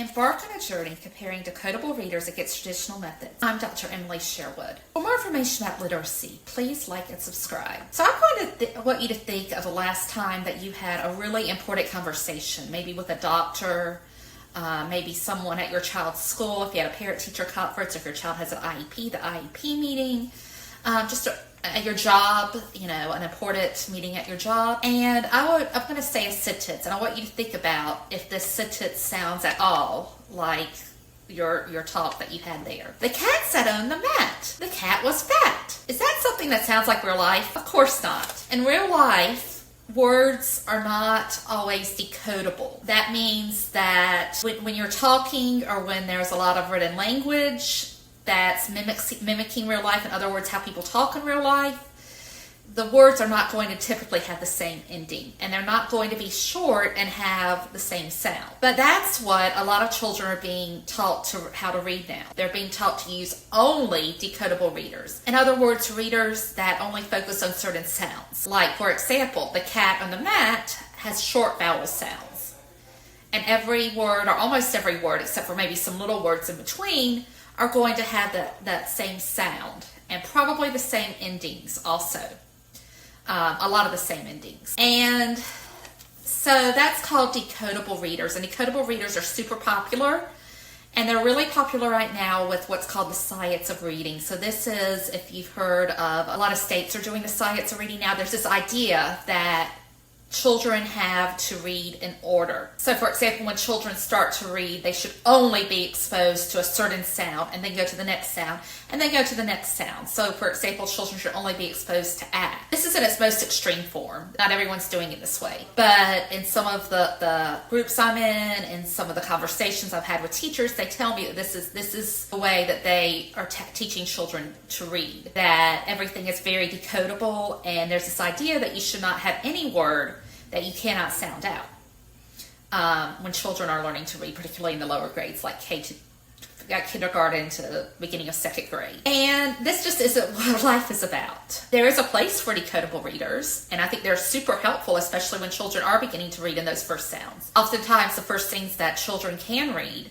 Embark on a journey comparing decodable readers against traditional methods. I'm Dr. Emily Sherwood. For more information about literacy, please like and subscribe. So I'm going to want you to think of the last time that you had a really important conversation, maybe with a doctor, maybe someone at your child's school, if you had a parent-teacher conference, if your child has an IEP, the IEP meeting, at your job, an important meeting at your job. And I'm going to say a sentence, and I want you to think about if this sentence sounds at all like your talk that you had there. The cat sat on the mat. The cat was fat. Is that something that sounds like real life? Of course not. In real life, words are not always decodable. That means that when you're talking or when there's a lot of written language that's mimicking real life, in other words, how people talk in real life, the words are not going to typically have the same ending, and they're not going to be short and have the same sound. But that's what a lot of children are being taught how to read now. They're being taught to use only decodable readers. In other words, readers that only focus on certain sounds. Like, for example, the cat on the mat has short vowel sounds. And every word, or almost every word, except for maybe some little words in between, are going to have that same sound, and probably the same endings also. A lot of the same endings. And so that's called decodable readers. And decodable readers are super popular. And they're really popular right now with what's called the science of reading. So this is, if you've heard of, a lot of states are doing the science of reading now. There's this idea that children have to read in order. So for example, when children start to read, they should only be exposed to a certain sound and then go to the next sound and then go to the next sound. So for example, children should only be exposed to A. This is in its most extreme form. Not everyone's doing it this way. But in some of the groups I'm in some of the conversations I've had with teachers, they tell me that this is the way that they are teaching children to read. That everything is very decodable, and there's this idea that you should not have any word that you cannot sound out when children are learning to read, particularly in the lower grades, like kindergarten to the beginning of second grade. And this just isn't what life is about. There is a place for decodable readers, and I think they're super helpful, especially when children are beginning to read in those first sounds. Oftentimes, the first things that children can read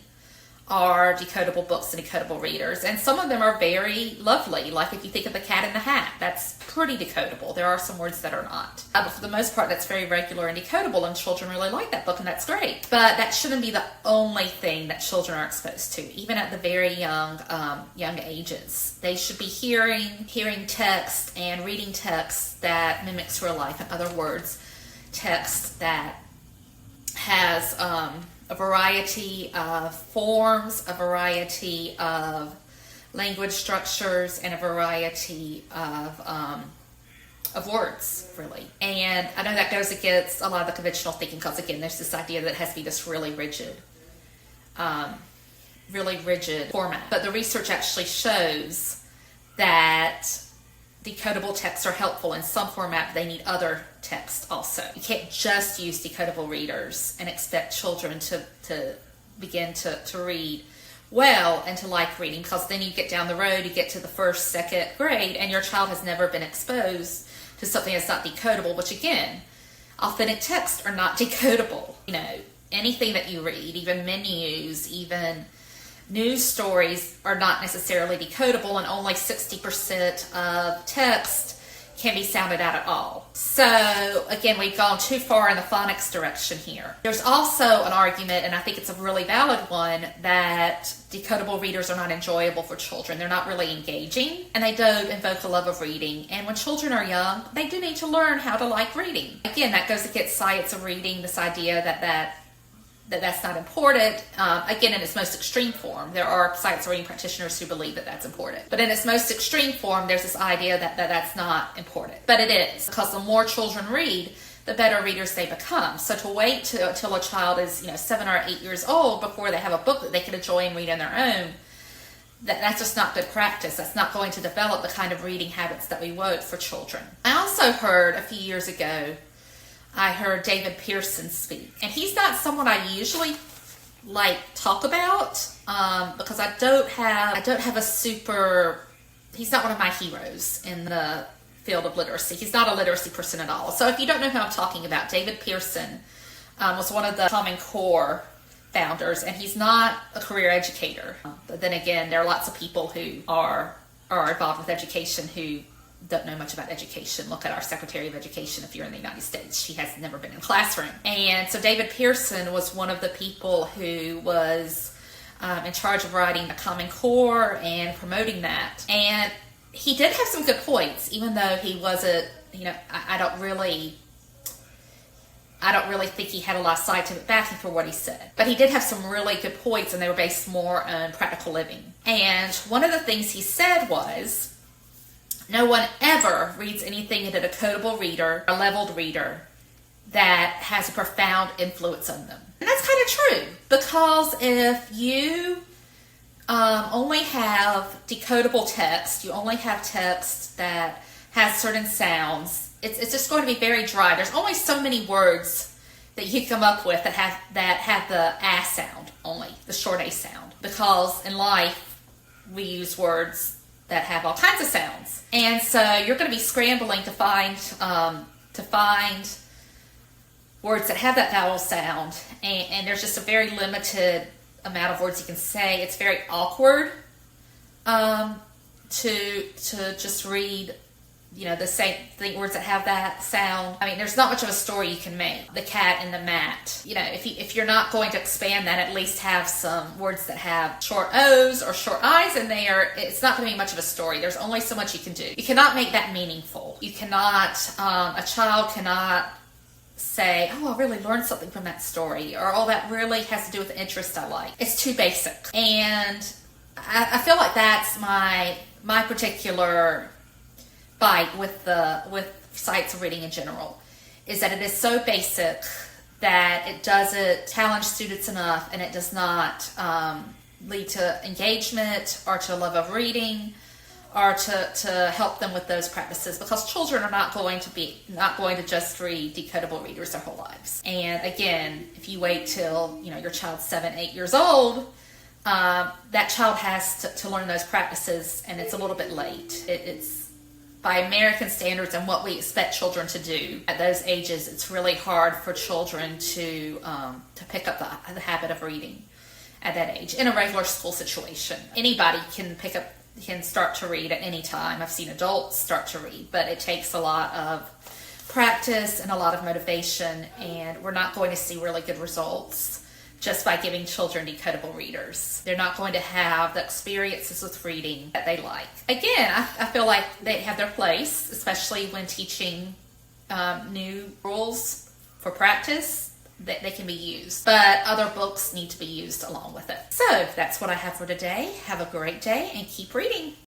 are decodable books and decodable readers, and some of them are very lovely. Like if you think of The Cat in the Hat, that's pretty decodable. There are some words that are not. But for the most part, that's very regular and decodable, and children really like that book, and that's great. But that shouldn't be the only thing that children are exposed to, even at the very young ages. They should be hearing text and reading text that mimics real life. In other words, text that has a variety of forms, a variety of language structures, and a variety of words, really. And I know that goes against a lot of the conventional thinking, because again, there's this idea that it has to be this really rigid format. But the research actually shows that decodable texts are helpful in some format. They need other text also. You can't just use decodable readers and expect children to begin to read well and to like reading, because then you get down the road, you get to the first, second grade, and your child has never been exposed to something that's not decodable, which again, authentic texts are not decodable. Anything that you read, even menus, even news stories, are not necessarily decodable, and only 60% of text can be sounded out at all. So again, we've gone too far in the phonics direction here. There's also an argument, and I think it's a really valid one, that decodable readers are not enjoyable for children. They're not really engaging, and they don't invoke a love of reading. And when children are young, they do need to learn how to like reading. Again, that goes against science of reading, this idea that's not important. Again, in its most extreme form, there are science reading practitioners who believe that that's important. But in its most extreme form, there's this idea that that's not important. But it is, because the more children read, the better readers they become. So to wait till a child is 7 or 8 years old before they have a book that they can enjoy and read on their own, that's just not good practice. That's not going to develop the kind of reading habits that we want for children. I also heard a few years ago, I heard David Pearson speak, and he's not someone I usually talk about because I don't have a super. He's not one of my heroes in the field of literacy. He's not a literacy person at all. So if you don't know who I'm talking about, David Pearson was one of the Common Core founders, and he's not a career educator. But then again, there are lots of people who are involved with education who don't know much about education. Look at our Secretary of Education if you're in the United States. She has never been in a classroom. And so David Pearson was one of the people who was in charge of writing the Common Core and promoting that. And he did have some good points, even though he wasn't, I don't really think he had a lot of scientific backing for what he said. But he did have some really good points, and they were based more on practical living. And one of the things he said was, no one ever reads anything in a decodable reader, a leveled reader, that has a profound influence on them. And that's kind of true, because if you only have decodable text, you only have text that has certain sounds, it's just going to be very dry. There's only so many words that you can come up with that have the A sound only, the short A sound. Because in life, we use words that have all kinds of sounds. And so you're going to be scrambling to find words that have that vowel sound. And there's just a very limited amount of words you can say. It's very awkward to just read the same thing, words that have that sound. I mean, there's not much of a story you can make. The cat and the mat. If you're not going to expand that, at least have some words that have short O's or short I's in there. It's not going to be much of a story. There's only so much you can do. You cannot make that meaningful. You cannot, a child cannot say, oh, I really learned something from that story, or oh, that really has to do with the interest I like. It's too basic. And I feel like that's my particular fight with science of reading in general, is that it is so basic that it doesn't challenge students enough, and it does not lead to engagement or to love of reading or to help them with those practices, because children are not going to just read decodable readers their whole lives. And again, if you wait till your child's 7, 8 years old, that child has to learn those practices, and it's a little bit late. It's by American standards and what we expect children to do at those ages, it's really hard for children to pick up the habit of reading at that age in a regular school situation. Anybody can start to read at any time. I've seen adults start to read, but it takes a lot of practice and a lot of motivation, and we're not going to see really good results just by giving children decodable readers. They're not going to have the experiences with reading that they like. Again, I feel like they have their place, especially when teaching new rules for practice, that they can be used. But other books need to be used along with it. So that's what I have for today. Have a great day and keep reading.